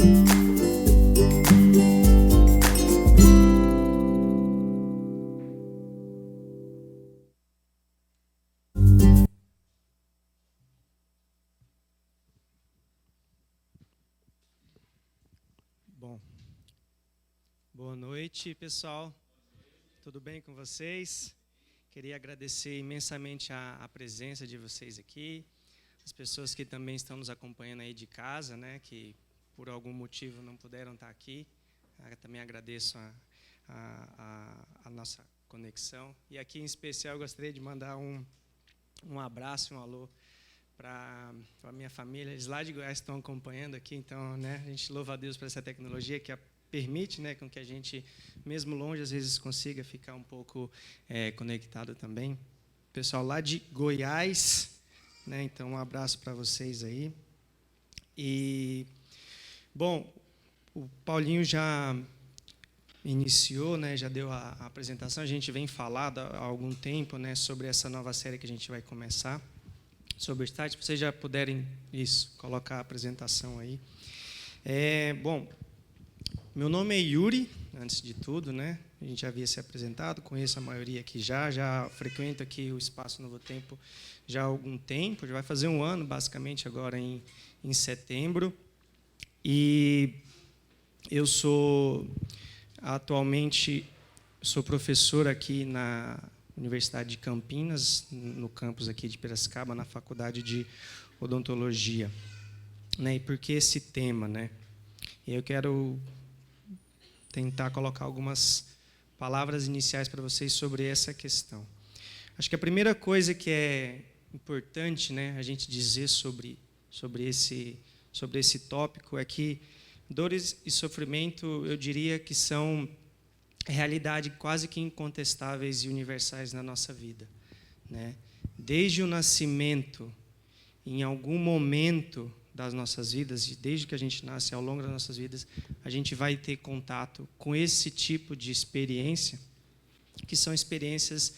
Bom, boa noite, pessoal. Tudo bem com vocês? Queria agradecer imensamente a presença de vocês aqui, as pessoas que também estão nos acompanhando aí de casa, né, que por algum motivo não puderam estar aqui. Eu também agradeço a nossa conexão. E aqui, em especial, eu gostaria de mandar um abraço, um alô para a minha família. Eles lá de Goiás estão acompanhando aqui, então, né, a gente louva a Deus por essa tecnologia que permite, né, com que a gente, mesmo longe, às vezes consiga ficar um pouco conectado também. Pessoal lá de Goiás, né, então um abraço para vocês aí. E, bom, o Paulinho já iniciou, né, já deu a apresentação, a gente vem falando há algum tempo, né, sobre essa nova série que a gente vai começar, sobre o Start. Se vocês já puderem, colocar a apresentação aí. Bom, meu nome é Yuri, antes de tudo, né? A gente já havia se apresentado, conheço a maioria aqui já frequento aqui o Espaço Novo Tempo já há algum tempo, já vai fazer um ano, basicamente, agora em setembro. E eu atualmente, sou professor aqui na Universidade de Campinas, no campus aqui de Piracicaba, na Faculdade de Odontologia. Né? E por que esse tema, né? Eu quero tentar colocar algumas palavras iniciais para vocês sobre essa questão. Acho que a primeira coisa que é importante, né, a gente dizer sobre esse tópico é que dores e sofrimento, eu diria que são realidade quase que incontestáveis e universais na nossa vida, né? Desde o nascimento, em algum momento das nossas vidas, e desde que a gente nasce, ao longo das nossas vidas, a gente vai ter contato com esse tipo de experiência, que são experiências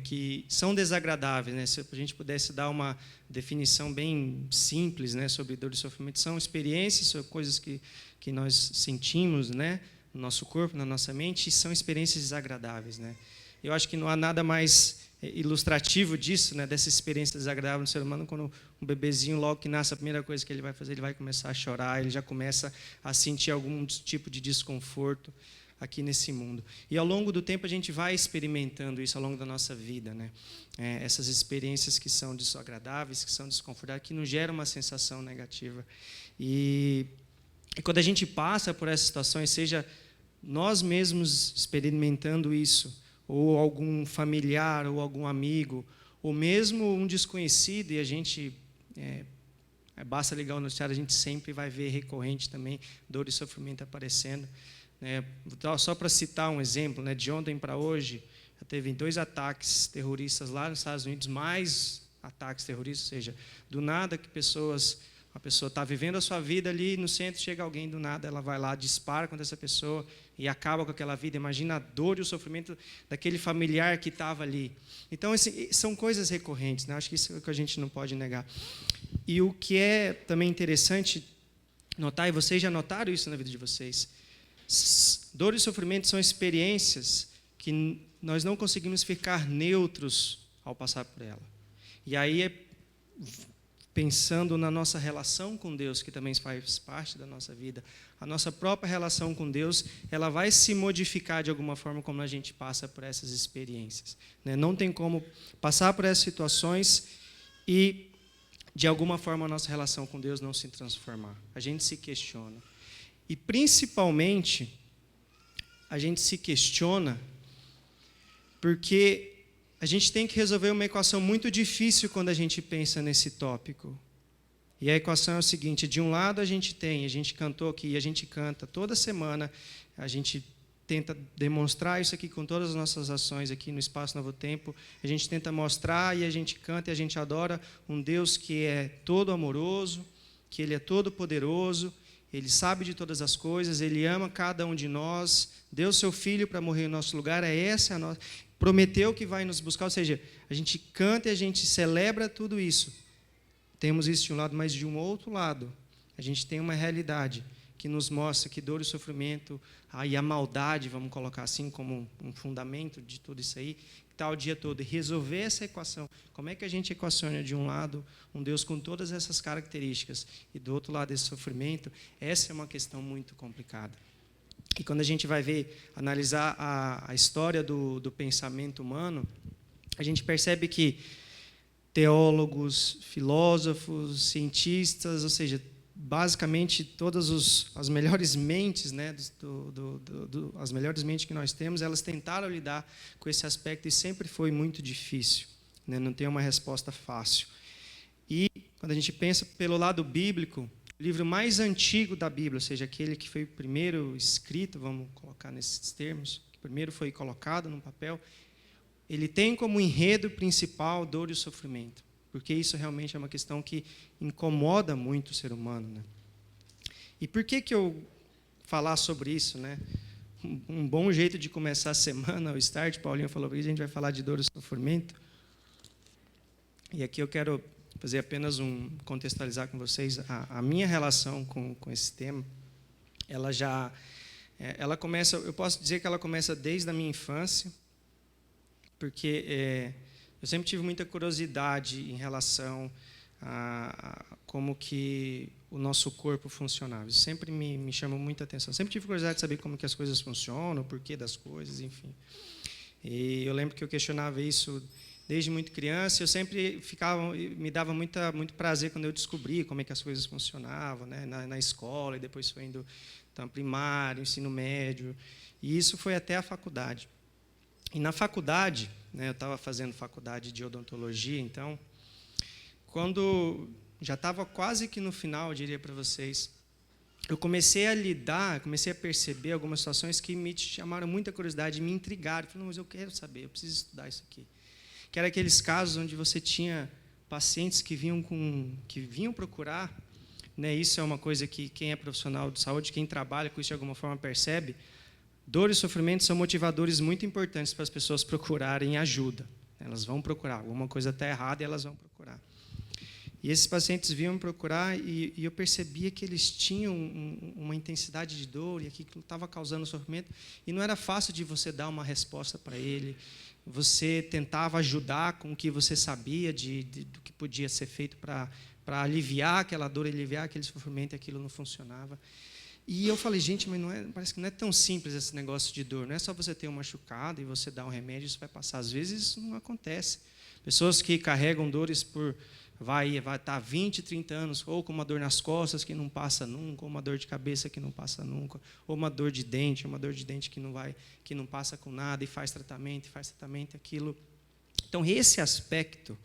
que são desagradáveis, né? Se a gente pudesse dar uma definição bem simples, né, sobre dor e sofrimento, são experiências, são coisas que nós sentimos, né, no nosso corpo, na nossa mente, e são experiências desagradáveis, né? Eu acho que não há nada mais ilustrativo disso, né, dessa experiência desagradável no ser humano, quando um bebezinho, logo que nasce, a primeira coisa que ele vai fazer, ele vai começar a chorar, ele já começa a sentir algum tipo de desconforto aqui nesse mundo. E ao longo do tempo a gente vai experimentando isso ao longo da nossa vida, né? Essas experiências que são desagradáveis, que são desconfortáveis, que nos geram uma sensação negativa. E quando a gente passa por essas situações, seja nós mesmos experimentando isso, ou algum familiar, ou algum amigo, ou mesmo um desconhecido, e a gente, basta ligar o noticiário, a gente sempre vai ver recorrente também dor e sofrimento aparecendo. Só para citar um exemplo, né, de ontem para hoje, já teve 2 ataques terroristas lá nos Estados Unidos, mais ataques terroristas, ou seja, do nada que uma pessoa está vivendo a sua vida ali no centro, chega alguém do nada, ela vai lá, dispara contra essa pessoa e acaba com aquela vida. Imagina a dor e o sofrimento daquele familiar que estava ali. Então, são coisas recorrentes, né? Acho que isso é o que a gente não pode negar. E o que é também interessante notar, e vocês já notaram isso na vida de vocês, dor e sofrimento são experiências que nós não conseguimos ficar neutros ao passar por ela. E aí pensando na nossa relação com Deus, que também faz parte da nossa vida, a nossa própria relação com Deus, ela vai se modificar de alguma forma como a gente passa por essas experiências, né? Não tem como passar por essas situações e, de alguma forma, a nossa relação com Deus não se transformar. A gente se questiona. E, principalmente, a gente se questiona porque a gente tem que resolver uma equação muito difícil quando a gente pensa nesse tópico. E a equação é o seguinte: de um lado a gente cantou aqui, e a gente canta toda semana, a gente tenta demonstrar isso aqui com todas as nossas ações aqui no Espaço Novo Tempo, a gente tenta mostrar e a gente canta e a gente adora um Deus que é todo amoroso, que Ele é todo poderoso, Ele sabe de todas as coisas, Ele ama cada um de nós, deu seu Filho para morrer em nosso lugar, essa é a nossa... Prometeu que vai nos buscar, ou seja, a gente canta e a gente celebra tudo isso. Temos isso de um lado, mas de um outro lado, a gente tem uma realidade que nos mostra que dor e sofrimento, e a maldade, vamos colocar assim como um fundamento de tudo isso aí, está o dia todo, e resolver essa equação. Como é que a gente equaciona de um lado um Deus com todas essas características e do outro lado esse sofrimento? Essa é uma questão muito complicada. E quando a gente vai analisar a história do pensamento humano, a gente percebe que teólogos, filósofos, cientistas, ou seja, basicamente todas as melhores mentes, né, as melhores mentes que nós temos, elas tentaram lidar com esse aspecto e sempre foi muito difícil, né, não tem uma resposta fácil. E quando a gente pensa pelo lado bíblico, o livro mais antigo da Bíblia, ou seja, aquele que foi primeiro escrito, vamos colocar nesses termos, que primeiro foi colocado no papel, ele tem como enredo principal dor e sofrimento, porque isso realmente é uma questão que incomoda muito o ser humano, né? E por que eu falar sobre isso, né? Um bom jeito de começar a semana, o start, Paulinho falou que a gente vai falar de dor e sofrimento. E aqui eu quero fazer apenas contextualizar com vocês a minha relação com esse tema. Ela começa, eu posso dizer que ela começa desde a minha infância, porque eu sempre tive muita curiosidade em relação a como que o nosso corpo funcionava. Isso sempre me chamou muita atenção. Sempre tive curiosidade de saber como que as coisas funcionam, o porquê das coisas, enfim. E eu lembro que eu questionava isso desde muito criança. Eu sempre me dava muito prazer quando eu descobri como é que as coisas funcionavam, né, na escola, e depois foi indo então, primário, ensino médio. E isso foi até a faculdade. E na faculdade, né, eu estava fazendo faculdade de odontologia, então, quando já estava quase que no final, eu diria para vocês, eu comecei a perceber algumas situações que me chamaram muita curiosidade, me intrigaram. Eu falei, não, mas eu quero saber, eu preciso estudar isso aqui. Que era aqueles casos onde você tinha pacientes que vinham procurar, né, isso é uma coisa que quem é profissional de saúde, quem trabalha com isso de alguma forma percebe. Dor e sofrimento são motivadores muito importantes para as pessoas procurarem ajuda. Elas vão procurar, alguma coisa está errada e elas vão procurar. E esses pacientes vinham procurar e eu percebia que eles tinham uma intensidade de dor e aquilo estava causando sofrimento. E não era fácil de você dar uma resposta para ele. Você tentava ajudar com o que você sabia do que podia ser feito para aliviar aquela dor, aliviar aquele sofrimento, e aquilo não funcionava. E eu falei, gente, mas parece que não é tão simples esse negócio de dor. Não é só você ter um machucado e você dar um remédio, isso vai passar. Às vezes isso não acontece. Pessoas que carregam dores vai estar 20, 30 anos, ou com uma dor nas costas que não passa nunca, ou uma dor de cabeça que não passa nunca, ou uma dor de dente, que não passa com nada, e faz tratamento, aquilo. Então, esse aspecto,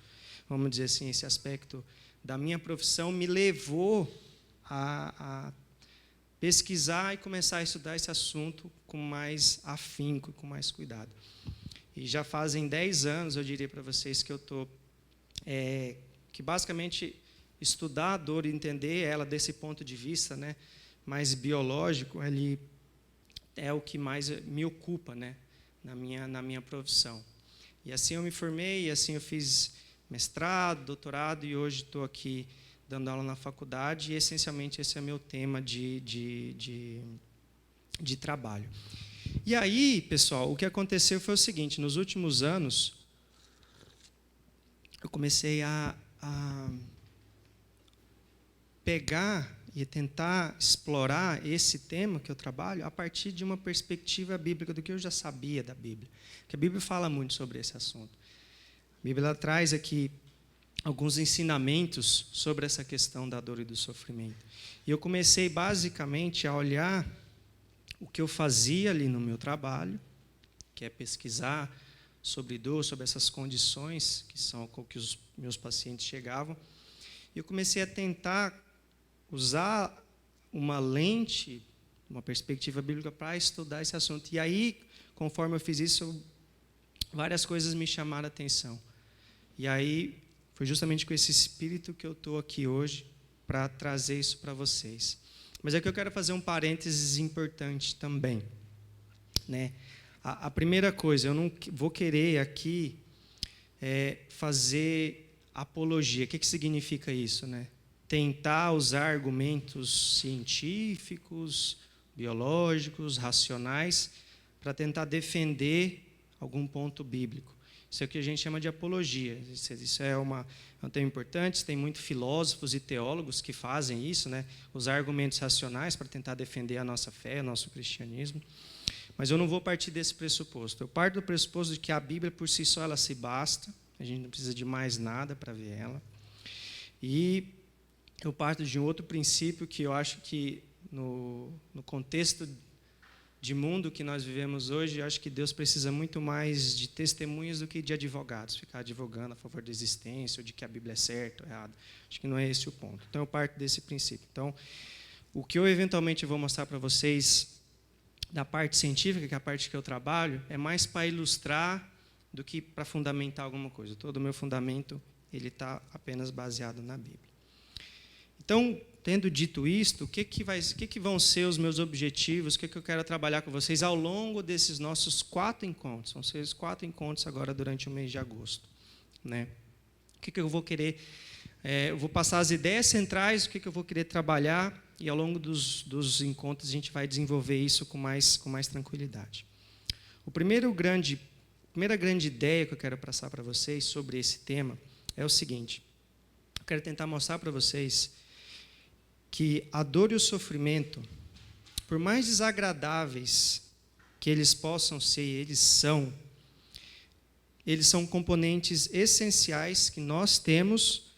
vamos dizer assim, esse aspecto da minha profissão me levou a pesquisar e começar a estudar esse assunto com mais afinco, com mais cuidado. E já fazem 10 anos, eu diria para vocês, que eu estou... que basicamente estudar a dor e entender ela desse ponto de vista, né, mais biológico, ele é o que mais me ocupa, né, na minha profissão. E assim eu me formei, e assim eu fiz mestrado, doutorado, e hoje estou aqui dando aula na faculdade, e essencialmente esse é meu tema de trabalho. E aí, pessoal, o que aconteceu foi o seguinte: nos últimos anos, eu comecei a pegar e tentar explorar esse tema que eu trabalho a partir de uma perspectiva bíblica, do que eu já sabia da Bíblia. Porque a Bíblia fala muito sobre esse assunto. A Bíblia ela traz aqui alguns ensinamentos sobre essa questão da dor e do sofrimento. E eu comecei basicamente a olhar o que eu fazia ali no meu trabalho, que é pesquisar sobre dor, sobre essas condições que são com que os meus pacientes chegavam. E eu comecei a tentar usar uma lente, uma perspectiva bíblica para estudar esse assunto. E aí, conforme eu fiz isso, várias coisas me chamaram a atenção. E aí, foi justamente com esse espírito que eu estou aqui hoje para trazer isso para vocês. Mas aqui eu quero fazer um parênteses importante também, né? A primeira coisa, eu não vou querer aqui fazer apologia. O que significa isso, né? tentar usar argumentos científicos, biológicos, racionais, para tentar defender algum ponto bíblico. Isso é o que a gente chama de apologia. Isso é um tema importante, tem muitos filósofos e teólogos que fazem isso, né? Usar argumentos racionais para tentar defender a nossa fé, o nosso cristianismo. Mas eu não vou partir desse pressuposto. Eu parto do pressuposto de que a Bíblia, por si só, ela se basta. A gente não precisa de mais nada para ver ela. E eu parto de um outro princípio que eu acho que, no contexto de mundo que nós vivemos hoje, eu acho que Deus precisa muito mais de testemunhas do que de advogados, ficar advogando a favor da existência, ou de que a Bíblia é certa ou errada. Acho que não é esse o ponto. Então, eu parto desse princípio. Então, o que eu eventualmente vou mostrar para vocês da parte científica, que é a parte que eu trabalho, é mais para ilustrar do que para fundamentar alguma coisa. Todo o meu fundamento ele está apenas baseado na Bíblia. Então, tendo dito isto, o que vão ser os meus objetivos, o que eu quero trabalhar com vocês ao longo desses nossos 4 encontros? Vão ser 4 encontros agora durante o mês de agosto, né? O que eu vou querer? Eu vou passar as ideias centrais, o que eu vou querer trabalhar, e ao longo dos encontros a gente vai desenvolver isso com mais tranquilidade. A primeira grande ideia que eu quero passar para vocês sobre esse tema é o seguinte: eu quero tentar mostrar para vocês que a dor e o sofrimento, por mais desagradáveis que eles possam ser, eles são componentes essenciais que nós temos,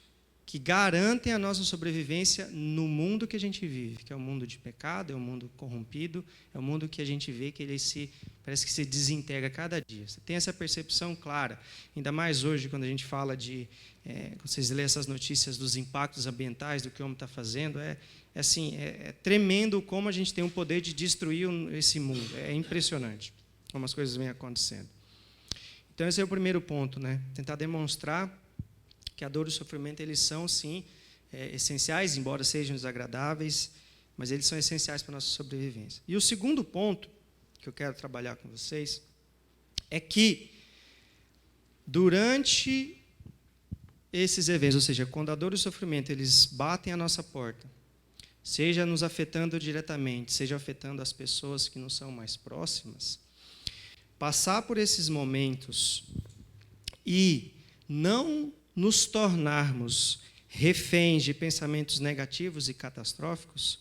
que garantem a nossa sobrevivência no mundo que a gente vive, que é um mundo de pecado, é um mundo corrompido, é um mundo que a gente vê que ele parece que se desintegra cada dia. Você tem essa percepção clara, ainda mais hoje, quando a gente fala quando vocês lêem essas notícias dos impactos ambientais, do que o homem está fazendo, é tremendo como a gente tem o poder de destruir esse mundo. É impressionante como as coisas vêm acontecendo. Então, esse é o primeiro ponto, né? Tentar demonstrar que a dor e o sofrimento, eles são, sim, essenciais, embora sejam desagradáveis, mas eles são essenciais para a nossa sobrevivência. E o segundo ponto que eu quero trabalhar com vocês é que, durante esses eventos, ou seja, quando a dor e o sofrimento eles batem à nossa porta, seja nos afetando diretamente, seja afetando as pessoas que nos são mais próximas, passar por esses momentos e não nos tornarmos reféns de pensamentos negativos e catastróficos,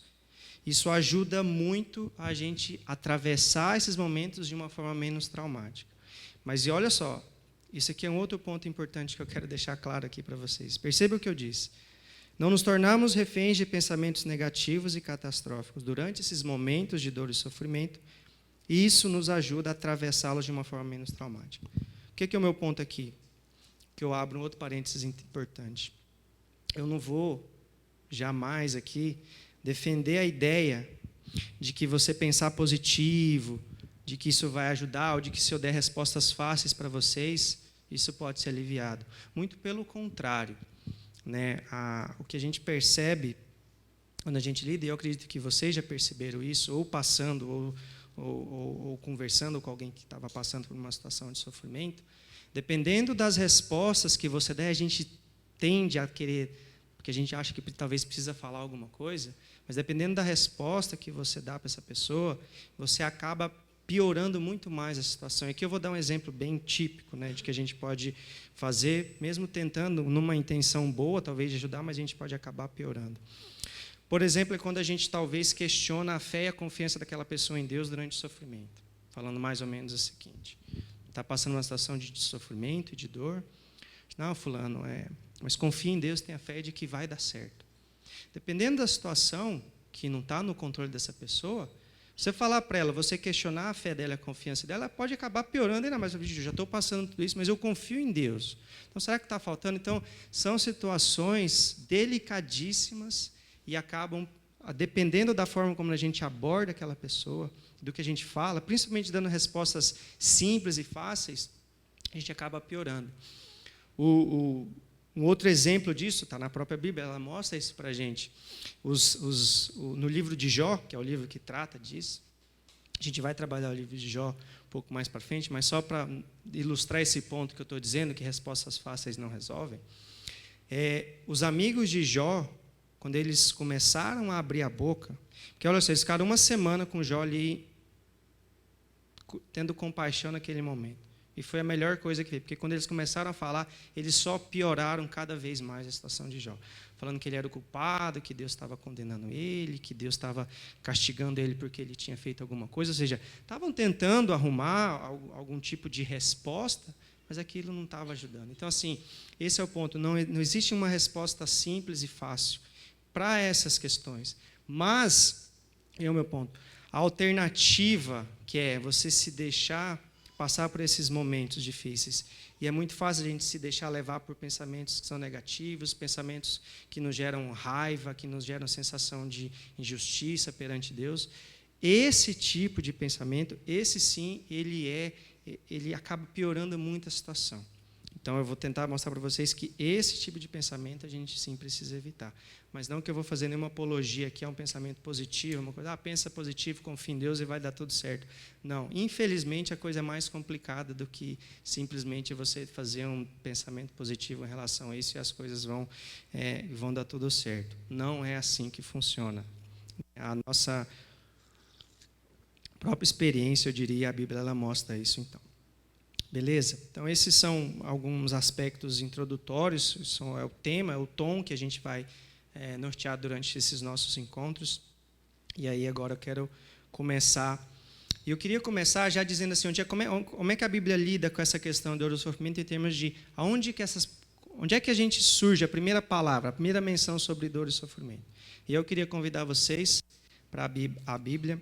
isso ajuda muito a gente atravessar esses momentos de uma forma menos traumática. Mas e olha só, isso aqui é um outro ponto importante que eu quero deixar claro aqui para vocês. Perceba o que eu disse. Não nos tornarmos reféns de pensamentos negativos e catastróficos durante esses momentos de dor e sofrimento, e isso nos ajuda a atravessá-los de uma forma menos traumática. O que é o meu ponto aqui? Que eu abro um outro parênteses importante. Eu não vou jamais aqui defender a ideia de que você pensar positivo, de que isso vai ajudar, ou de que se eu der respostas fáceis para vocês, isso pode ser aliviado. Muito pelo contrário, né? O que a gente percebe quando a gente lida, e eu acredito que vocês já perceberam isso, ou passando, ou conversando com alguém que estava passando por uma situação de sofrimento, dependendo das respostas que você der, a gente tende a querer, porque a gente acha que talvez precisa falar alguma coisa, mas dependendo da resposta que você dá para essa pessoa, você acaba piorando muito mais a situação. E aqui eu vou dar um exemplo bem típico, né, de que a gente pode fazer, mesmo tentando, numa intenção boa, talvez de ajudar, mas a gente pode acabar piorando. Por exemplo, é quando a gente talvez questiona a fé e a confiança daquela pessoa em Deus durante o sofrimento. Falando mais ou menos o seguinte: está passando uma situação de sofrimento e de dor. Não, fulano, mas confia em Deus, tenha fé de que vai dar certo. Dependendo da situação, que não está no controle dessa pessoa, você falar para ela, você questionar a fé dela, a confiança dela, ela pode acabar piorando ainda mais. Eu já estou passando tudo isso, mas eu confio em Deus. Então, será que está faltando? Então, são situações delicadíssimas e acabam, dependendo da forma como a gente aborda aquela pessoa, do que a gente fala, principalmente dando respostas simples e fáceis, a gente acaba piorando. Um outro exemplo disso está na própria Bíblia, ela mostra isso para a gente. No livro de Jó, que é o livro que trata disso, a gente vai trabalhar o livro de Jó um pouco mais para frente, mas só para ilustrar esse ponto que eu estou dizendo, que respostas fáceis não resolvem. Os amigos de Jó quando eles começaram a abrir a boca, porque olha só, eles ficaram uma semana com Jó ali, tendo compaixão naquele momento. E foi a melhor coisa que veio, porque quando eles começaram a falar, eles só pioraram cada vez mais a situação de Jó. Falando que ele era o culpado, que Deus estava condenando ele, que Deus estava castigando ele porque ele tinha feito alguma coisa. Ou seja, estavam tentando arrumar algum tipo de resposta, mas aquilo não estava ajudando. Então, assim, esse é o ponto. Não existe uma resposta simples e fácil para essas questões. Mas, é o meu ponto, a alternativa, que é você se deixar passar por esses momentos difíceis. E é muito fácil a gente se deixar levar por pensamentos que são negativos, pensamentos que nos geram raiva, que nos geram sensação de injustiça perante Deus. Esse tipo de pensamento, esse sim, ele acaba piorando muito a situação. Então, eu vou tentar mostrar para vocês que esse tipo de pensamento a gente sim precisa evitar. Mas não que eu vou fazer nenhuma apologia aqui a um pensamento positivo, uma coisa, pensa positivo, confia em Deus e vai dar tudo certo. Não, infelizmente a coisa é mais complicada do que simplesmente você fazer um pensamento positivo em relação a isso e as coisas vão dar tudo certo. Não é assim que funciona. A nossa própria experiência, eu diria, a Bíblia ela mostra isso então. Beleza? Então, esses são alguns aspectos introdutórios, é o tema, é o tom que a gente vai nortear durante esses nossos encontros. E aí, agora eu quero começar. E eu queria começar já dizendo assim, como é que a Bíblia lida com essa questão do dor e sofrimento em termos de onde é que a gente surge, a primeira palavra, a primeira menção sobre dor e sofrimento. E eu queria convidar vocês para a Bíblia.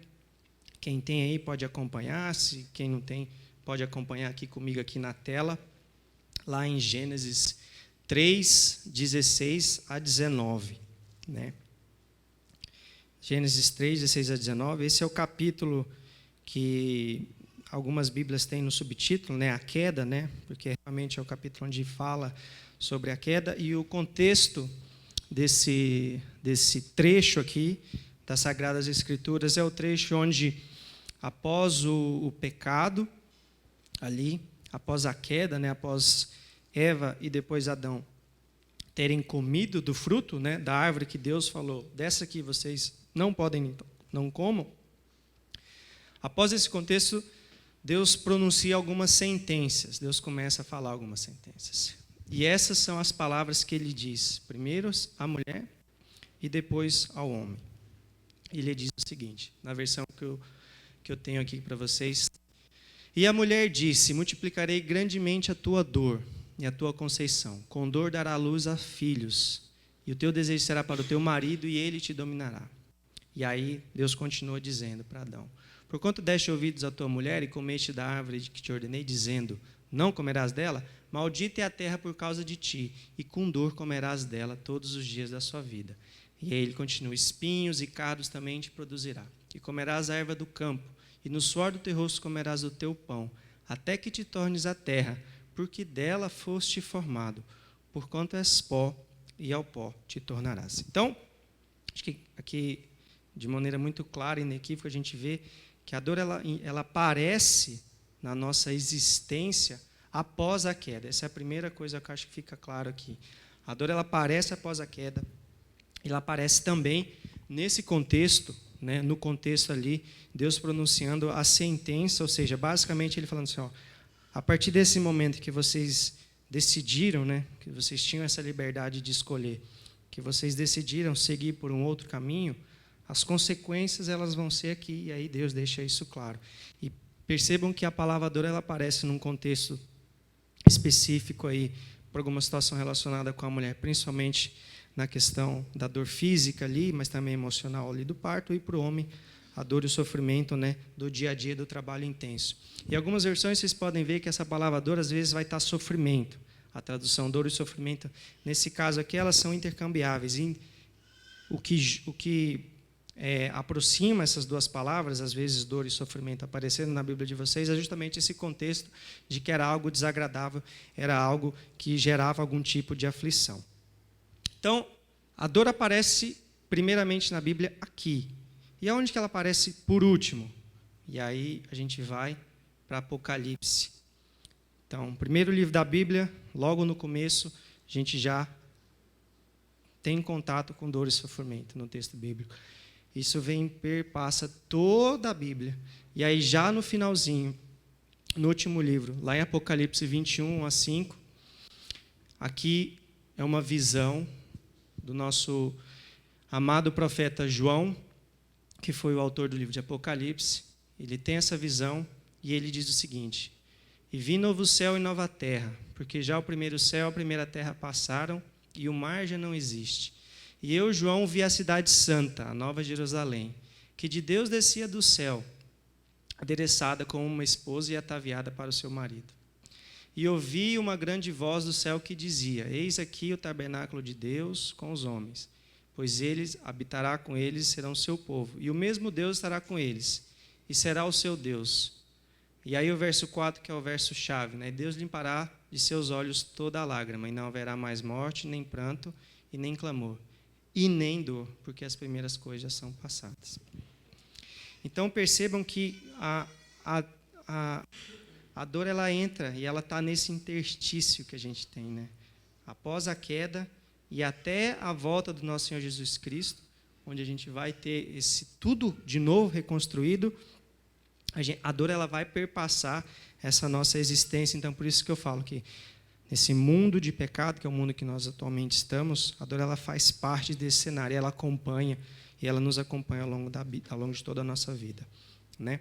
Quem tem aí pode acompanhar, se quem não tem, pode acompanhar aqui comigo aqui na tela, lá em Gênesis 3, 16 a 19. Né? Gênesis 3, 16 a 19, esse é o capítulo que algumas Bíblias têm no subtítulo, né? A queda, né? Porque realmente é o capítulo onde fala sobre a queda, e o contexto desse trecho aqui, das Sagradas Escrituras, é o trecho onde, após o pecado, ali, após a queda, né, após Eva e depois Adão terem comido do fruto, né, da árvore que Deus falou, dessa aqui vocês não podem, não comam. Após esse contexto, Deus pronuncia algumas sentenças. Deus começa a falar algumas sentenças. E essas são as palavras que ele diz, primeiro à mulher e depois ao homem. Ele diz o seguinte, na versão que eu tenho aqui para vocês: e a mulher disse: multiplicarei grandemente a tua dor e a tua conceição. Com dor dará luz a filhos, e o teu desejo será para o teu marido, e ele te dominará. E aí Deus continua dizendo para Adão: porquanto deste ouvidos à tua mulher e comeste da árvore que te ordenei, dizendo: não comerás dela, maldita é a terra por causa de ti, e com dor comerás dela todos os dias da sua vida. E aí ele continua: espinhos e cardos também te produzirá, e comerás a erva do campo, e no suor do teu rosto comerás o teu pão, até que te tornes a terra, porque dela foste formado, porquanto és pó, e ao pó te tornarás. Então, acho que aqui, de maneira muito clara e inequívoca, a gente vê que a dor ela aparece na nossa existência após a queda. Essa é a primeira coisa que eu acho que fica claro aqui. A dor ela aparece após a queda, ela aparece também nesse contexto, né, no contexto ali, Deus pronunciando a sentença, ou seja, basicamente ele falando assim, a partir desse momento que vocês decidiram, né, que vocês tinham essa liberdade de escolher, que vocês decidiram seguir por um outro caminho, as consequências elas vão ser aqui, e aí Deus deixa isso claro. E percebam que a palavra dor ela aparece num contexto específico aí, por alguma situação relacionada com a mulher, principalmente na questão da dor física ali, mas também emocional ali do parto, e para o homem a dor e o sofrimento, né, do dia a dia, do trabalho intenso. Em algumas versões vocês podem ver que essa palavra dor às vezes vai estar sofrimento. A tradução dor e sofrimento, nesse caso aqui, elas são intercambiáveis. E o que aproxima essas duas palavras, às vezes dor e sofrimento aparecendo na Bíblia de vocês, é justamente esse contexto de que era algo desagradável, era algo que gerava algum tipo de aflição. Então, a dor aparece primeiramente na Bíblia aqui. E aonde que ela aparece por último? E aí a gente vai para Apocalipse. Então, o primeiro livro da Bíblia, logo no começo, a gente já tem contato com dor e sofrimento no texto bíblico. Isso perpassa toda a Bíblia. E aí, já no finalzinho, no último livro, lá em Apocalipse 21:5, aqui é uma visão do nosso amado profeta João, que foi o autor do livro de Apocalipse. Ele tem essa visão e ele diz o seguinte: e vi novo céu e nova terra, porque já o primeiro céu e a primeira terra passaram e o mar já não existe. E eu, João, vi a cidade santa, a nova Jerusalém, que de Deus descia do céu, adereçada como uma esposa e ataviada para o seu marido. E ouvi uma grande voz do céu que dizia: eis aqui o tabernáculo de Deus com os homens, pois ele habitará com eles e serão seu povo. E o mesmo Deus estará com eles, e será o seu Deus. E aí o verso 4, que é o verso-chave, né? Deus limpará de seus olhos toda a lágrima, e não haverá mais morte, nem pranto, e nem clamor, e nem dor, porque as primeiras coisas já são passadas. Então percebam que a dor, ela entra e ela está nesse interstício que a gente tem, né? Após a queda e até a volta do nosso Senhor Jesus Cristo, onde a gente vai ter esse tudo de novo reconstruído, a dor, ela vai perpassar essa nossa existência. Então, por isso que eu falo que nesse mundo de pecado, que é o mundo que nós atualmente estamos, a dor, ela faz parte desse cenário, ela acompanha, e ela nos acompanha ao longo de toda a nossa vida, né?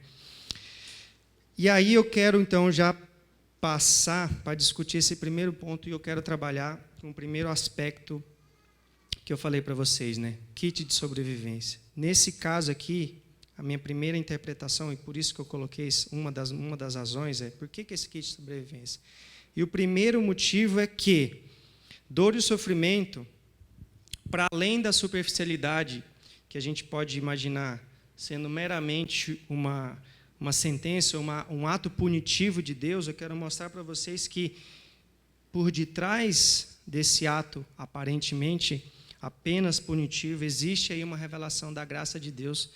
E aí eu quero, então, já passar para discutir esse primeiro ponto, e eu quero trabalhar com o primeiro aspecto que eu falei para vocês, né? Kit de sobrevivência. Nesse caso aqui, a minha primeira interpretação, e por isso que eu coloquei uma das razões, é por que esse kit de sobrevivência? E o primeiro motivo é que dor e sofrimento, para além da superficialidade que a gente pode imaginar sendo meramente uma sentença, um ato punitivo de Deus, eu quero mostrar para vocês que por detrás desse ato aparentemente apenas punitivo, existe aí uma revelação da graça de Deus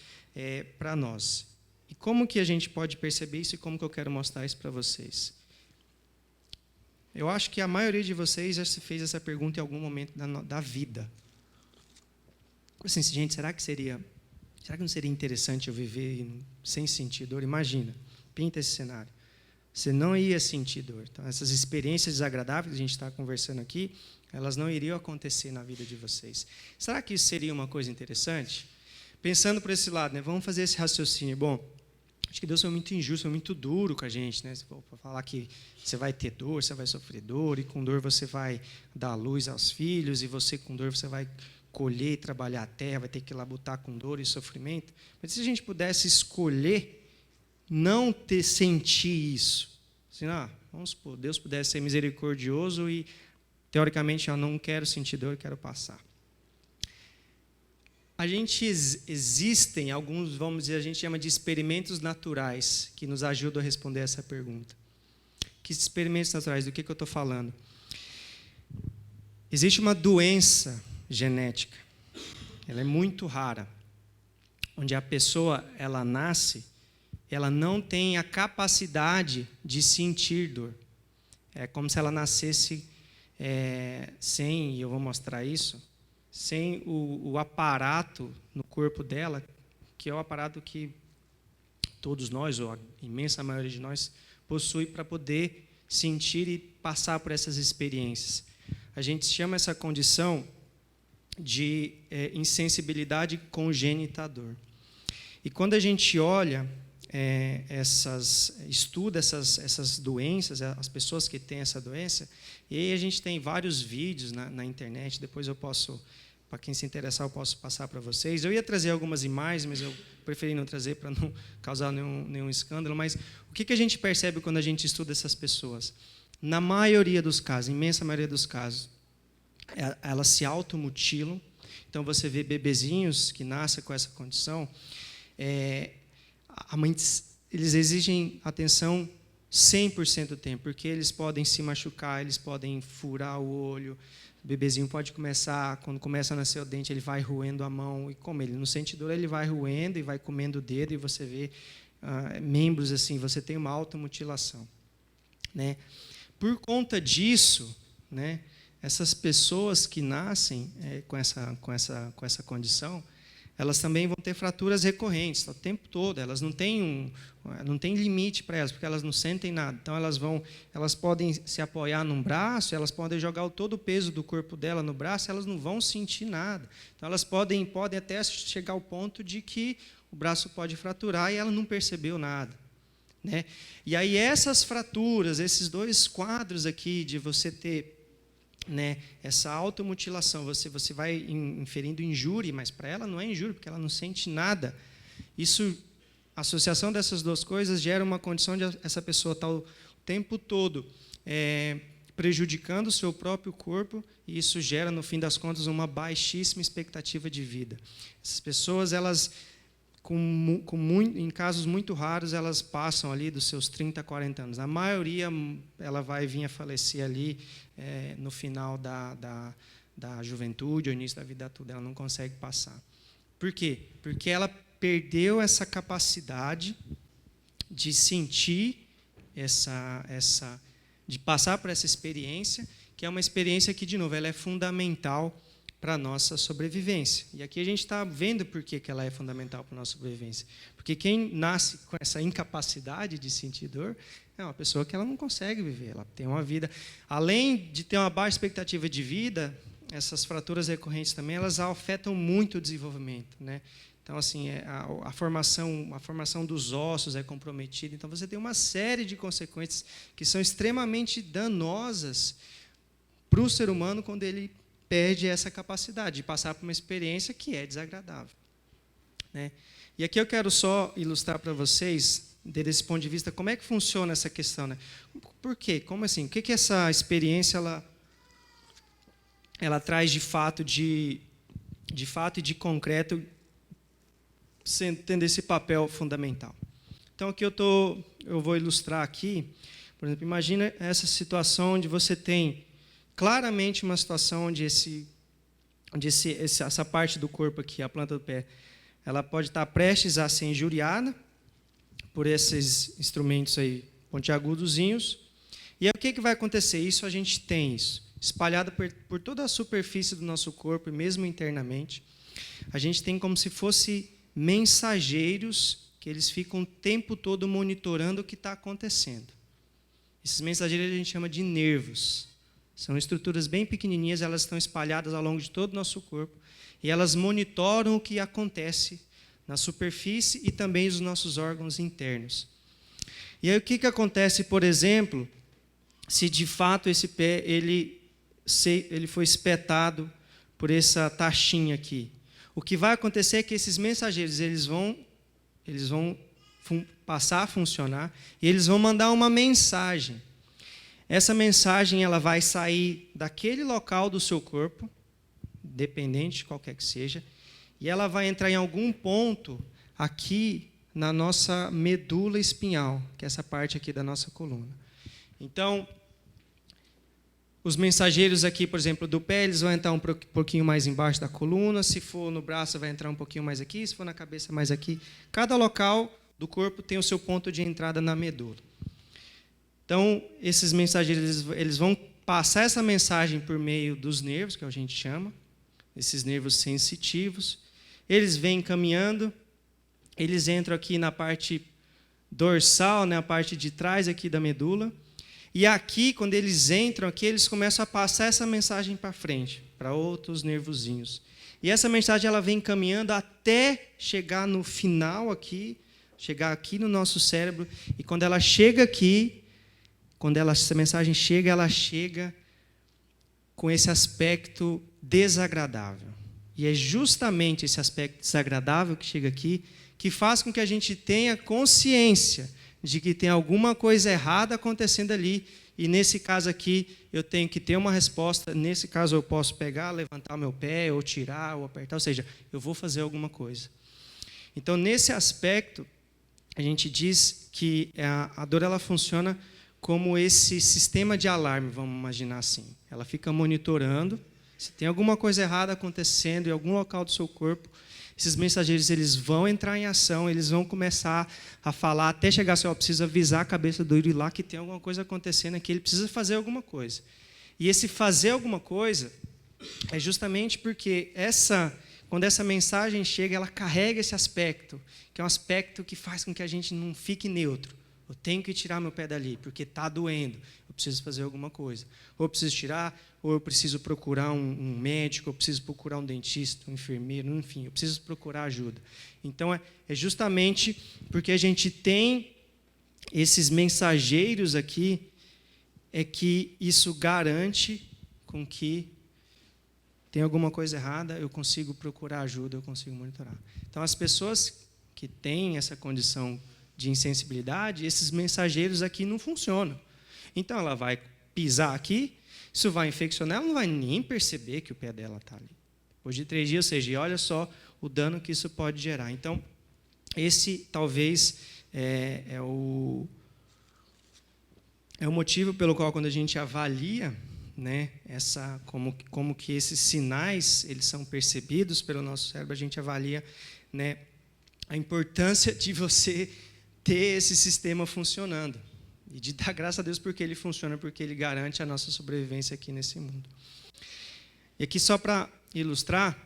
para nós. E como que a gente pode perceber isso e como que eu quero mostrar isso para vocês? Eu acho que a maioria de vocês já se fez essa pergunta em algum momento da vida. Assim, gente, será que não seria interessante eu viver sem sentir dor? Imagina, pinta esse cenário. Você não ia sentir dor. Então, essas experiências desagradáveis que a gente está conversando aqui, elas não iriam acontecer na vida de vocês. Será que isso seria uma coisa interessante? Pensando por esse lado, né? Vamos fazer esse raciocínio. Bom, acho que Deus foi muito injusto, foi muito duro com a gente, né? Para falar que você vai ter dor, você vai sofrer dor, e com dor você vai dar luz aos filhos, e você com dor você vai colher e trabalhar a terra, vai ter que labutar com dor e sofrimento. Mas se a gente pudesse escolher não sentir isso, assim, vamos supor, Deus pudesse ser misericordioso e, teoricamente, eu não quero sentir dor, eu quero passar. Existem alguns, vamos dizer, a gente chama de experimentos naturais que nos ajudam a responder essa pergunta. Que experimentos naturais? Do que eu estou falando? Existe uma doença genética, ela é muito rara, onde a pessoa, ela nasce, ela não tem a capacidade de sentir dor. É como se ela nascesse sem, e eu vou mostrar isso, sem o aparato no corpo dela, que é o aparato que todos nós, ou a imensa maioria de nós, possui para poder sentir e passar por essas experiências. A gente chama essa condição de insensibilidade congênita à dor. E quando a gente olha, estuda essas doenças, as pessoas que têm essa doença, e aí a gente tem vários vídeos na internet, depois eu posso, para quem se interessar, eu posso passar para vocês. Eu ia trazer algumas imagens, mas eu preferi não trazer para não causar nenhum escândalo, mas o que a gente percebe quando a gente estuda essas pessoas? Na maioria dos casos, imensa maioria dos casos, elas se automutilam. Então, você vê bebezinhos que nascem com essa condição, eles exigem atenção 100% do tempo, porque eles podem se machucar, eles podem furar o olho, o bebezinho pode começar, quando começa a nascer o dente, ele vai roendo a mão, e como ele não sente dor, ele vai roendo e vai comendo o dedo, e você vê membros assim, você tem uma automutilação, né? Por conta disso, né, essas pessoas que nascem com essa condição, elas também vão ter fraturas recorrentes o tempo todo. Elas não têm limite para elas, porque elas não sentem nada. Então elas podem se apoiar num braço, elas podem jogar todo o peso do corpo dela no braço, elas não vão sentir nada. Então elas podem até chegar ao ponto de que o braço pode fraturar e ela não percebeu nada, né? E aí essas fraturas, esses dois quadros aqui de você ter, né, essa automutilação, você vai inferindo injúria, mas para ela não é injúria, porque ela não sente nada. A associação dessas duas coisas gera uma condição de essa pessoa estar o tempo todo prejudicando o seu próprio corpo, e isso gera, no fim das contas, uma baixíssima expectativa de vida. Essas pessoas, elas, em casos muito raros, elas passam ali dos seus 30, 40 anos. A maioria, ela vai vir a falecer ali no final da juventude, ou início da vida toda. Ela não consegue passar. Por quê? Porque ela perdeu essa capacidade de sentir de passar por essa experiência, que é uma experiência que, de novo, ela é fundamental para a nossa sobrevivência. E aqui a gente está vendo por que ela é fundamental para a nossa sobrevivência. Porque quem nasce com essa incapacidade de sentir dor é uma pessoa que ela não consegue viver. Ela tem uma vida... Além de ter uma baixa expectativa de vida, essas fraturas recorrentes também, elas afetam muito o desenvolvimento, né? Então, assim, a formação dos ossos é comprometida. Então, você tem uma série de consequências que são extremamente danosas para o ser humano quando ele perde essa capacidade de passar por uma experiência que é desagradável, né? E aqui eu quero só ilustrar para vocês, desse ponto de vista, como é que funciona essa questão, né? Por quê? Como assim? O que essa experiência ela traz de fato e de concreto, tendo esse papel fundamental? Então, aqui eu vou ilustrar aqui, por exemplo, imagina essa situação onde você tem claramente uma situação onde essa parte do corpo aqui, a planta do pé, ela pode estar prestes a ser injuriada por esses instrumentos aí pontiagudozinhos. E aí o que vai acontecer? Isso a gente tem espalhado por toda a superfície do nosso corpo, e mesmo internamente. A gente tem como se fosse mensageiros que eles ficam o tempo todo monitorando o que está acontecendo. Esses mensageiros a gente chama de nervos. São estruturas bem pequenininhas, elas estão espalhadas ao longo de todo o nosso corpo, e elas monitoram o que acontece na superfície e também os nossos órgãos internos. E aí o que acontece, por exemplo, se de fato esse pé ele foi espetado por essa taxinha aqui? O que vai acontecer é que esses mensageiros eles vão passar a funcionar e eles vão mandar uma mensagem. Essa mensagem ela vai sair daquele local do seu corpo, dependente de qualquer que seja, e ela vai entrar em algum ponto aqui na nossa medula espinhal, que é essa parte aqui da nossa coluna. Então, os mensageiros aqui, por exemplo, do pé, eles vão entrar um pouquinho mais embaixo da coluna. Se for no braço, vai entrar um pouquinho mais aqui. Se for na cabeça, mais aqui. Cada local do corpo tem o seu ponto de entrada na medula. Então, esses mensageiros eles vão passar essa mensagem por meio dos nervos, que a gente chama, esses nervos sensitivos. Eles vêm caminhando, eles entram aqui na parte dorsal, né, a parte de trás aqui da medula. E aqui, quando eles entram aqui, eles começam a passar essa mensagem para frente, para outros nervozinhos. E essa mensagem ela vem caminhando até chegar no final aqui, chegar aqui no nosso cérebro. E quando ela chega aqui, essa mensagem chega, ela chega com esse aspecto desagradável. E é justamente esse aspecto desagradável que chega aqui que faz com que a gente tenha consciência de que tem alguma coisa errada acontecendo ali, e nesse caso aqui eu tenho que ter uma resposta. Nesse caso eu posso pegar, levantar o meu pé, ou tirar, ou apertar, ou seja, eu vou fazer alguma coisa. Então, nesse aspecto, a gente diz que a dor ela funciona como esse sistema de alarme, vamos imaginar assim. Ela fica monitorando, se tem alguma coisa errada acontecendo em algum local do seu corpo, esses mensageiros eles vão entrar em ação, eles vão começar a falar, até chegar assim, preciso avisar a cabeça do Yuri lá que tem alguma coisa acontecendo aqui, ele precisa fazer alguma coisa. E esse fazer alguma coisa é justamente porque quando essa mensagem chega, ela carrega esse aspecto, que é um aspecto que faz com que a gente não fique neutro. Eu tenho que tirar meu pé dali, porque está doendo. Eu preciso fazer alguma coisa. Ou eu preciso tirar, ou eu preciso procurar um médico, eu preciso procurar um dentista, um enfermeiro, enfim, eu preciso procurar ajuda. Então, é justamente porque a gente tem esses mensageiros aqui, é que isso garante com que tem alguma coisa errada, eu consigo procurar ajuda, eu consigo monitorar. Então, as pessoas que têm essa condição de insensibilidade, esses mensageiros aqui não funcionam. Então, ela vai pisar aqui, isso vai infeccionar, ela não vai nem perceber que o pé dela está ali. Depois de 3 dias, ou seja, e olha só o dano que isso pode gerar. Então, esse talvez é o motivo pelo qual, quando a gente avalia, né, como que esses sinais eles são percebidos pelo nosso cérebro, a gente avalia, né, a importância de você ter esse sistema funcionando. E de dar graças a Deus porque ele funciona, porque ele garante a nossa sobrevivência aqui nesse mundo. E aqui, só para ilustrar,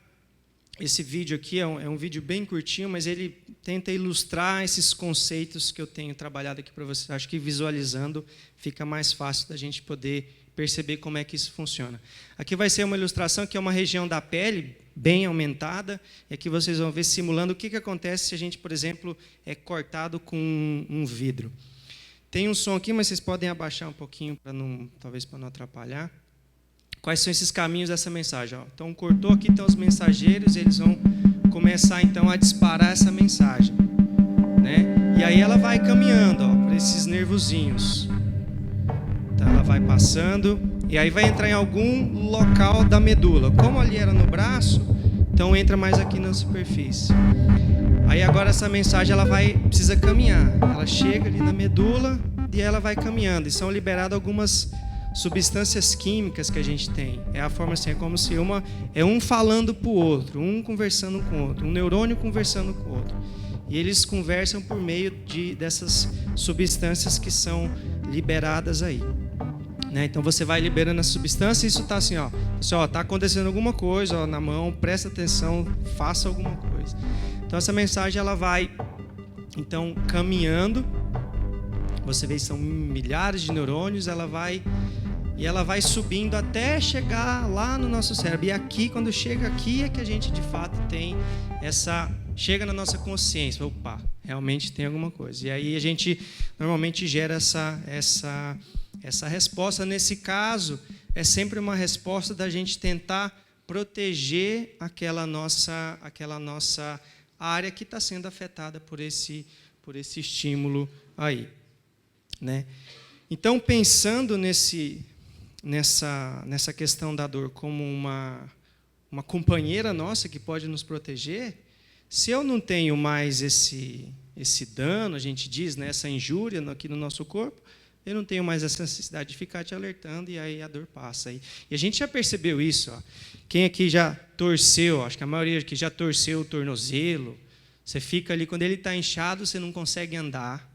esse vídeo aqui é um vídeo bem curtinho, mas ele tenta ilustrar esses conceitos que eu tenho trabalhado aqui para vocês. Acho que visualizando fica mais fácil da gente poder perceber como é que isso funciona. Aqui vai ser uma ilustração que é uma região da pele bem aumentada, e aqui vocês vão ver simulando o que acontece se a gente, por exemplo, é cortado com um vidro. Tem um som aqui, mas vocês podem abaixar um pouquinho, talvez para não atrapalhar. Quais são esses caminhos dessa mensagem? Então, cortou aqui, estão os mensageiros, eles vão começar, então, a disparar essa mensagem, né? E aí ela vai caminhando, por esses nervozinhos. Então, ela vai passando, e aí vai entrar em algum local da medula. Como ali era no braço, então entra mais aqui na superfície. Aí agora essa mensagem precisa caminhar. Ela chega ali na medula e ela vai caminhando. E são liberadas algumas substâncias químicas que a gente tem. É a forma assim, é como se um falando para o outro, um conversando com o outro, um neurônio conversando com o outro. E eles conversam por meio dessas substâncias que são liberadas aí. Né? Então você vai liberando a substância e isso está assim, está acontecendo alguma coisa na mão, presta atenção, faça alguma coisa. Então essa mensagem ela vai então caminhando. Você vê que são milhares de neurônios, ela vai subindo até chegar lá no nosso cérebro. E aqui, quando chega aqui, é que a gente de fato tem chega na nossa consciência. Opa, realmente tem alguma coisa. E aí a gente normalmente gera essa resposta. Nesse caso, é sempre uma resposta da gente tentar proteger aquela nossa área que está sendo afetada por esse estímulo aí, né? Então, pensando nessa questão da dor como uma companheira nossa que pode nos proteger, se eu não tenho mais esse dano, a gente diz, né, essa injúria aqui no nosso corpo, eu não tenho mais essa necessidade de ficar te alertando e aí a dor passa. E a gente já percebeu isso. Quem aqui já torceu, acho que a maioria aqui já torceu o tornozelo, você fica ali, quando ele está inchado, você não consegue andar,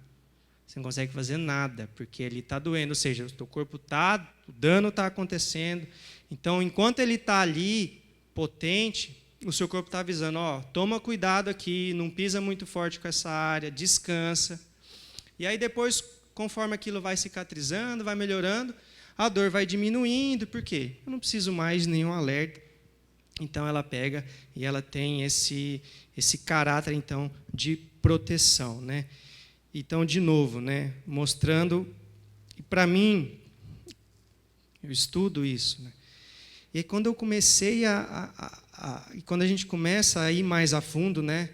você não consegue fazer nada, porque ele está doendo, ou seja, o teu corpo o dano está acontecendo. Então, enquanto ele está ali, potente, o seu corpo está avisando, toma cuidado aqui, não pisa muito forte com essa área, descansa. E aí depois, conforme aquilo vai cicatrizando, vai melhorando, a dor vai diminuindo. Por quê? Eu não preciso mais de nenhum alerta. Então, ela pega e ela tem esse caráter, então, de proteção, né? Então, de novo, né, mostrando, e para mim, eu estudo isso, né? E aí, quando eu comecei e quando a gente começa a ir mais a fundo, né,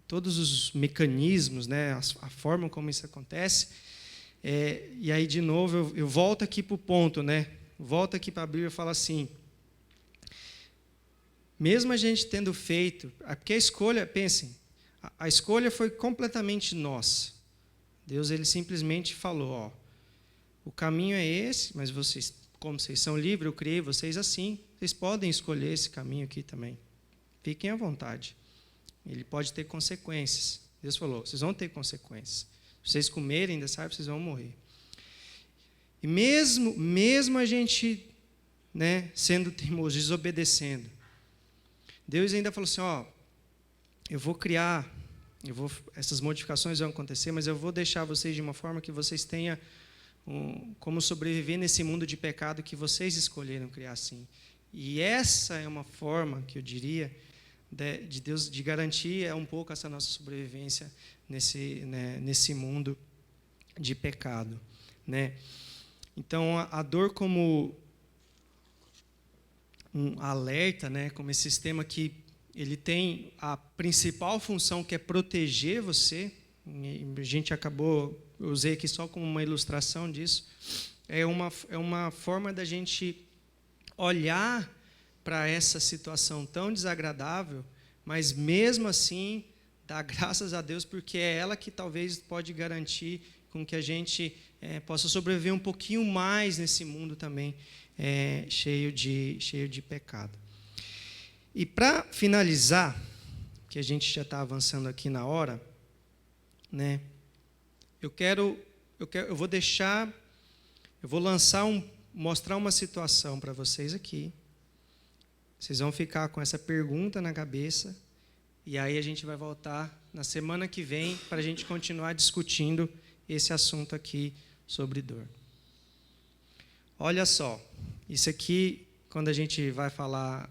todos os mecanismos, né, a forma como isso acontece, e aí, de novo, eu volto aqui para o ponto, né, volto aqui para a Bíblia e falo assim, mesmo a gente tendo feito, porque a escolha, pensem, a escolha foi completamente nossa. Deus ele simplesmente falou, o caminho é esse, mas vocês, como vocês são livres, eu criei vocês assim, vocês podem escolher esse caminho aqui também. Fiquem à vontade. Ele pode ter consequências. Deus falou, vocês vão ter consequências. Se vocês comerem dessa árvore, vocês vão morrer. E mesmo a gente né, sendo teimoso, desobedecendo. Deus ainda falou assim, eu vou criar, essas modificações vão acontecer, mas eu vou deixar vocês de uma forma que vocês tenham como sobreviver nesse mundo de pecado que vocês escolheram criar assim. E essa é uma forma, que eu diria, de Deus de garantir um pouco essa nossa sobrevivência nesse mundo de pecado, né? Então, a dor como um alerta, né, como esse sistema que ele tem a principal função, que é proteger você. A gente eu usei aqui só como uma ilustração disso. É uma forma da gente olhar para essa situação tão desagradável, mas mesmo assim dar graças a Deus, porque é ela que talvez pode garantir com que a gente possa sobreviver um pouquinho mais nesse mundo também cheio de pecado. E para finalizar, que a gente já está avançando aqui na hora, né? Eu vou mostrar uma situação para vocês aqui. Vocês vão ficar com essa pergunta na cabeça, e aí a gente vai voltar na semana que vem para a gente continuar discutindo esse assunto aqui sobre dor. Olha só, isso aqui, quando a gente vai falar,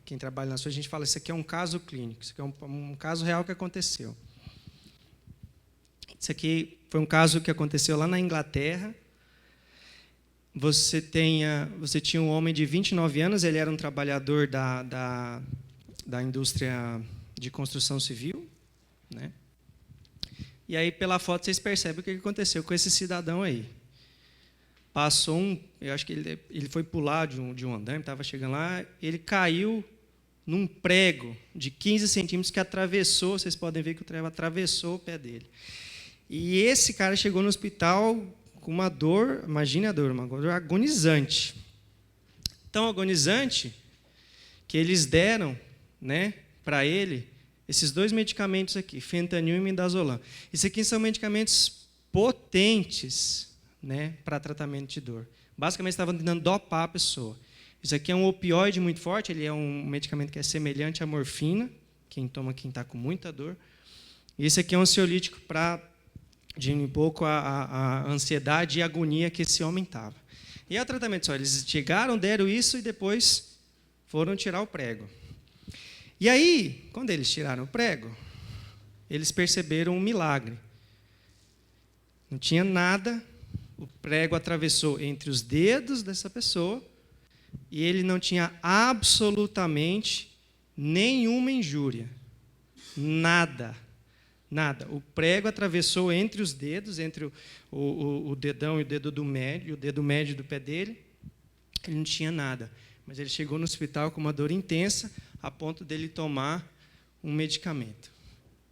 quem trabalha na saúde, a gente fala, isso aqui é um caso clínico, isso aqui é um caso real que aconteceu. Isso aqui foi um caso que aconteceu lá na Inglaterra. Você tinha um homem de 29 anos, ele era um trabalhador da indústria de construção civil, né? E aí, pela foto, vocês percebem o que aconteceu com esse cidadão aí. Eu acho que ele foi pular de um andaime, estava chegando lá, ele caiu num prego de 15 centímetros que atravessou, vocês podem ver que o prego atravessou o pé dele. E esse cara chegou no hospital com uma dor, imagine a dor, uma dor agonizante. Tão agonizante que eles deram, né, para ele esses dois medicamentos aqui, fentanil e midazolam. Isso aqui são medicamentos potentes, né, para tratamento de dor. Basicamente, estavam tentando dopar a pessoa. Isso aqui é um opioide muito forte, ele é um medicamento que é semelhante à morfina, quem toma, quem está com muita dor. E esse aqui é um ansiolítico para diminuir um pouco a ansiedade e a agonia que esse homem estava. E é o tratamento só, eles chegaram, deram isso e depois foram tirar o prego. E aí, quando eles tiraram o prego, eles perceberam um milagre. Não tinha nada, o prego atravessou entre os dedos dessa pessoa e ele não tinha absolutamente nenhuma injúria. Nada. Nada. O prego atravessou entre os dedos, entre o dedão e o dedo médio do pé dele. Ele não tinha nada. Mas ele chegou no hospital com uma dor intensa, a ponto dele tomar um medicamento.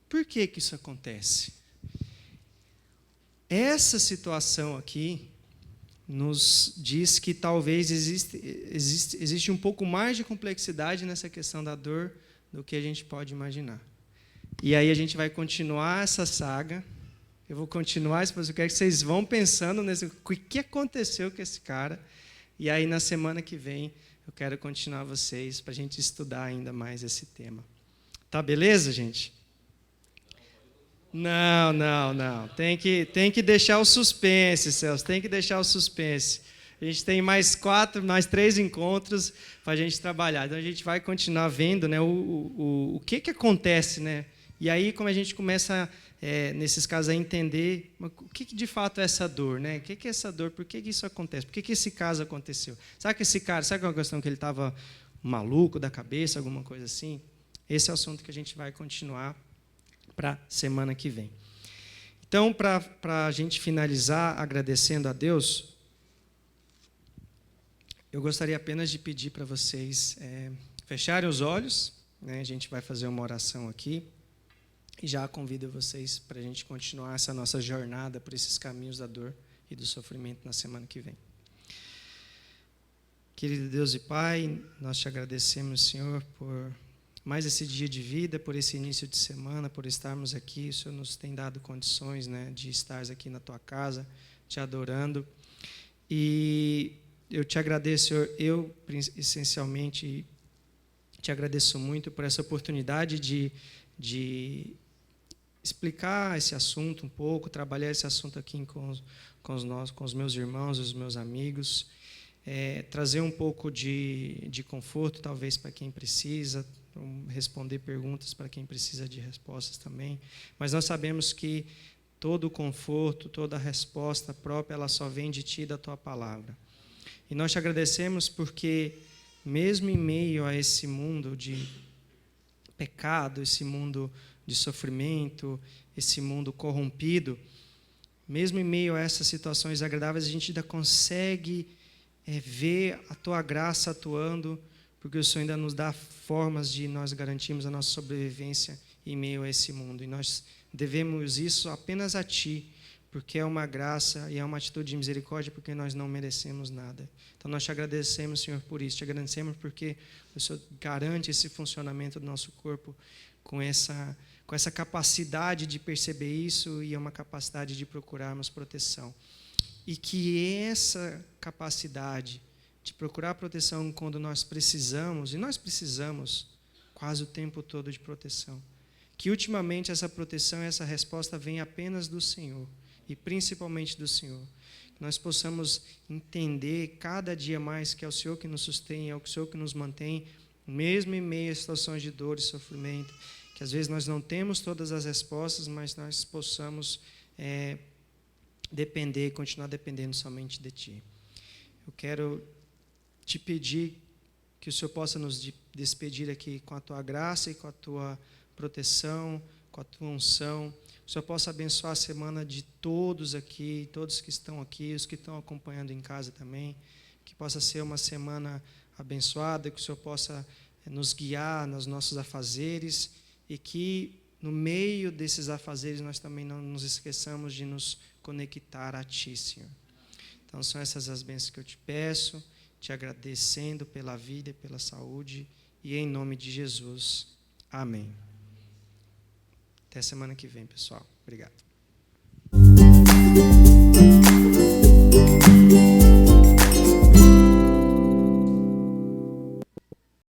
Por que isso acontece? Essa situação aqui nos diz que talvez existe um pouco mais de complexidade nessa questão da dor do que a gente pode imaginar. E aí a gente vai continuar essa saga. Eu vou continuar, eu quero que vocês vão pensando o que aconteceu com esse cara. E aí na semana que vem eu quero continuar vocês para a gente estudar ainda mais esse tema. Tá beleza, gente? Não. Tem que deixar o suspense, Celso. Tem que deixar o suspense. A gente tem mais 3 encontros para a gente trabalhar. Então a gente vai continuar vendo, né, o que acontece, né? E aí, como a gente começa, nesses casos, a entender o que de fato é essa dor, né? O que é essa dor? Por que isso acontece? Por que esse caso aconteceu? Sabe que é uma questão que ele estava maluco da cabeça, alguma coisa assim? Esse é o assunto que a gente vai continuar para a semana que vem. Então, para a gente finalizar agradecendo a Deus, eu gostaria apenas de pedir para vocês fecharem os olhos, né? A gente vai fazer uma oração aqui. E já convido vocês para a gente continuar essa nossa jornada por esses caminhos da dor e do sofrimento na semana que vem. Querido Deus e Pai, nós te agradecemos, Senhor, por mais esse dia de vida, por esse início de semana, por estarmos aqui. O Senhor nos tem dado condições, né, de estar aqui na Tua casa, te adorando. E eu te agradeço, Senhor, eu essencialmente te agradeço muito por essa oportunidade de explicar esse assunto um pouco, trabalhar esse assunto aqui com os meus irmãos, os meus amigos, trazer um pouco de conforto, talvez, para quem precisa, responder perguntas para quem precisa de respostas também. Mas nós sabemos que todo o conforto, toda a resposta própria, ela só vem de Ti e da Tua palavra. E nós te agradecemos porque, mesmo em meio a esse mundo de pecado, esse mundo de sofrimento, esse mundo corrompido, mesmo em meio a essas situações agradáveis, a gente ainda consegue ver a Tua graça atuando, porque o Senhor ainda nos dá formas de nós garantirmos a nossa sobrevivência em meio a esse mundo. E nós devemos isso apenas a Ti, porque é uma graça e é uma atitude de misericórdia, porque nós não merecemos nada. Então, nós te agradecemos, Senhor, por isso. Te agradecemos porque o Senhor garante esse funcionamento do nosso corpo com essa capacidade de perceber isso e é uma capacidade de procurarmos proteção. E que essa capacidade de procurar proteção quando nós precisamos, e nós precisamos quase o tempo todo de proteção, que ultimamente essa proteção, essa resposta vem apenas do Senhor, e principalmente do Senhor. Que nós possamos entender cada dia mais que é o Senhor que nos sustém, é o Senhor que nos mantém, mesmo em meio a situações de dor e sofrimento, que às vezes nós não temos todas as respostas, mas nós possamos depender, continuar dependendo somente de Ti. Eu quero te pedir que o Senhor possa nos despedir aqui com a Tua graça e com a Tua proteção, com a Tua unção. O Senhor possa abençoar a semana de todos aqui, todos que estão aqui, os que estão acompanhando em casa também, que possa ser uma semana abençoada, que o Senhor possa nos guiar nos nossos afazeres e que no meio desses afazeres nós também não nos esqueçamos de nos conectar a Ti, Senhor. Então são essas as bênçãos que eu te peço, te agradecendo pela vida e pela saúde, e em nome de Jesus. Amém. Até semana que vem, pessoal. Obrigado.